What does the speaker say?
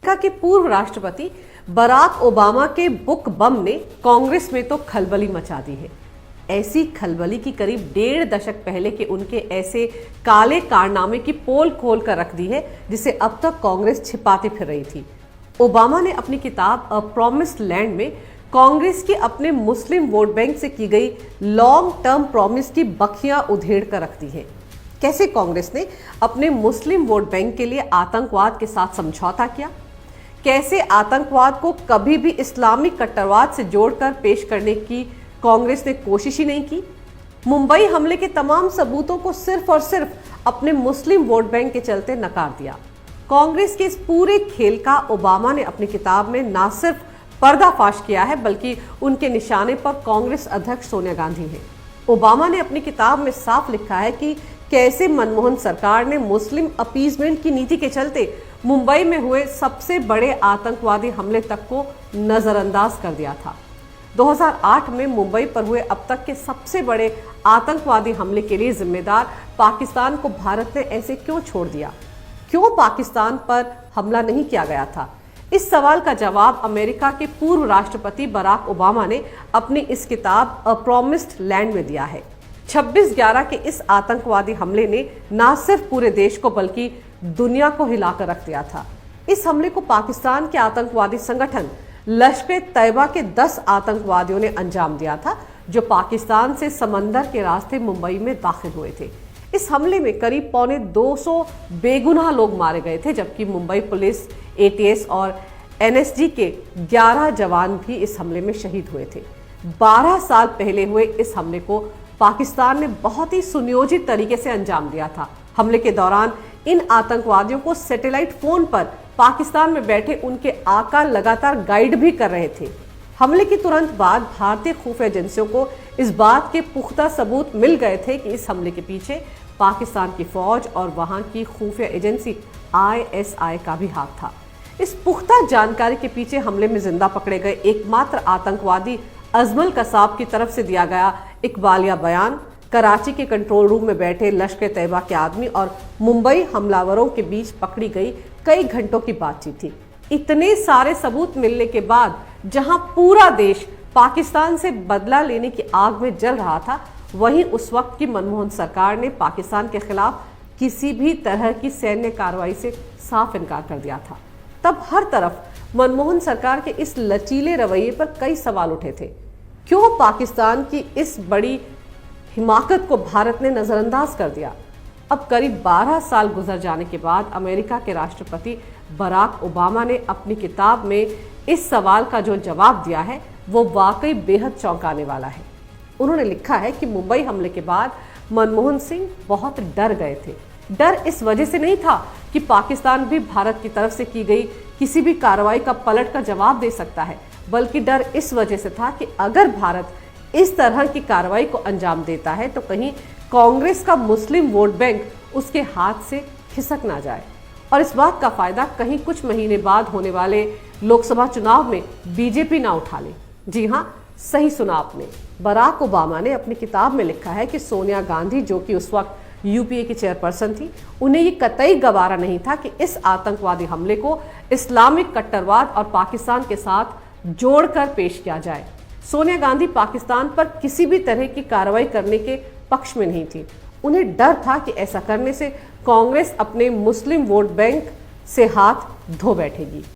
America के पूर्व राष्ट्रपति बराक ओबामा के बुक बम ने कांग्रेस में तो खलबली मचा दी है। ऐसी खलबली की करीब 1.5 दशक पहले के उनके ऐसे काले कारनामे की पोल खोल कर रख दी है जिसे अब तक कांग्रेस छिपाती फिर रही थी। ओबामा ने अपनी किताब अ प्रॉमिस्ड लैंड में कांग्रेस की अपने मुस्लिम वोट बैंक से की गई लॉन्ग टर्म प्रॉमिस की बखियां उधेड़ कर रख दी है। कैसे कांग्रेस ने अपने मुस्लिम वोट बैंक के लिए आतंकवाद के साथ समझौता किया, कैसे आतंकवाद को कभी भी इस्लामिक कट्टरवाद से जोड़कर पेश करने की कांग्रेस ने कोशिश ही नहीं की। मुंबई हमले के तमाम सबूतों को सिर्फ और सिर्फ अपने मुस्लिम वोट बैंक के चलते नकार दिया। कांग्रेस के इस पूरे खेल का ओबामा ने अपनी किताब में न सिर्फ पर्दाफाश किया है बल्कि उनके निशाने पर कांग्रेस अध्यक्ष सोनिया गांधी हैं। ओबामा ने अपनी किताब में साफ लिखा है कि कैसे मनमोहन सरकार ने मुस्लिम अपीजमेंट की नीति के चलते मुंबई में हुए सबसे बड़े आतंकवादी हमले तक को नजरअंदाज कर दिया था। 2008 में मुंबई पर हुए अब तक के सबसे बड़े आतंकवादी हमले के लिए जिम्मेदार पाकिस्तान को भारत ने ऐसे क्यों छोड़ दिया? क्यों पाकिस्तान पर हमला नहीं किया गया था? इस सवाल का जवाब अमेरिका के पूर्व राष्ट्रपति बराक ओबामा ने अपनी इस किताब अ प्रॉमिस्ड लैंड में दिया है। 26/11 के इस आतंकवादी हमले ने न सिर्फ पूरे देश को बल्कि दुनिया को हिलाकर रख दिया था। इस हमले को पाकिस्तान के आतंकवादी संगठन लश्कर-ए-तैयबा के 10 आतंकवादियों ने अंजाम दिया था, जो पाकिस्तान से समंदर के रास्ते मुंबई में दाखिल हुए थे। इस हमले में करीब 250 बेगुनाह लोग मारे गए थे, जबकि मुंबई पुलिस, एटीएस और एनएसजी के 11 जवान भी इस हमले में शहीद हुए थे। 12 साल पहले हुए इस हमले को पाकिस्तान ने बहुत ही सुनियोजित तरीके से अंजाम दिया था। हमले के दौरान इन आतंकवादियों को सैटेलाइट फोन पर पाकिस्तान में बैठे उनके आका लगातार गाइड भी कर रहे थे। हमले के तुरंत बाद भारतीय खुफिया एजेंसियों को इस बात के पुख्ता सबूत मिल गए थे कि इस हमले के पीछे पाकिस्तान की फौज और वहां की खुफिया एजेंसी ISI का भी हाथ था। इस पुख्ता जानकारी के पीछे हमले में जिंदा पकड़े गए एकमात्र आतंकवादी अजमल कसाब की तरफ से दिया गया इकबालिया बयान, कराची के कंट्रोल रूम में बैठे लश्कर-ए-तैयबा के आदमी और मुंबई हमलावरों के बीच पकड़ी गई कई घंटों की बातचीत थी। इतने सारे सबूत मिलने के बाद जहां पूरा देश पाकिस्तान से बदला लेने की आग में जल रहा था, वहीं उस वक्त की मनमोहन सरकार ने पाकिस्तान के खिलाफ किसी भी तरह की सैन्य कार्रवाई से साफ इनकार कर दिया था। तब हर तरफ मनमोहन सरकार के इस लचीले रवैये पर कई सवाल उठे थे। क्यों पाकिस्तान की इस बड़ी हिमाकत को भारत ने नजरअंदाज कर दिया? अब करीब 12 साल गुजर जाने के बाद अमेरिका के राष्ट्रपति बराक ओबामा ने अपनी किताब में इस सवाल का जो जवाब दिया है वो वाकई बेहद चौंकाने वाला है। उन्होंने लिखा है कि मुंबई हमले के बाद मनमोहन सिंह बहुत डर गए थे। डर इस वजह से नहीं था कि पाकिस्तान भी भारत की तरफ से की गई किसी भी कार्रवाई का पलट कर जवाब दे सकता है, बल्कि डर इस वजह से था कि अगर भारत इस तरह की कार्रवाई को अंजाम देता है तो कहीं कांग्रेस का मुस्लिम वोट बैंक उसके हाथ से खिसक ना जाए और इस बात का फायदा कहीं कुछ महीने बाद होने वाले लोकसभा चुनाव में बीजेपी ना उठा ले। जी हाँ, सही सुना आपने। बराक ओबामा ने अपनी किताब में लिखा है कि सोनिया गांधी, जो कि उस वक्त यूपीए की चेयरपर्सन थी, उन्हें ये कतई गवारा नहीं था कि इस आतंकवादी हमले को इस्लामिक कट्टरवाद और पाकिस्तान के साथ जोड़कर पेश किया जाए। सोनिया गांधी पाकिस्तान पर किसी भी तरह की कार्रवाई करने के पक्ष में नहीं थी। उन्हें डर था कि ऐसा करने से कांग्रेस अपने मुस्लिम वोट बैंक से हाथ धो बैठेगी।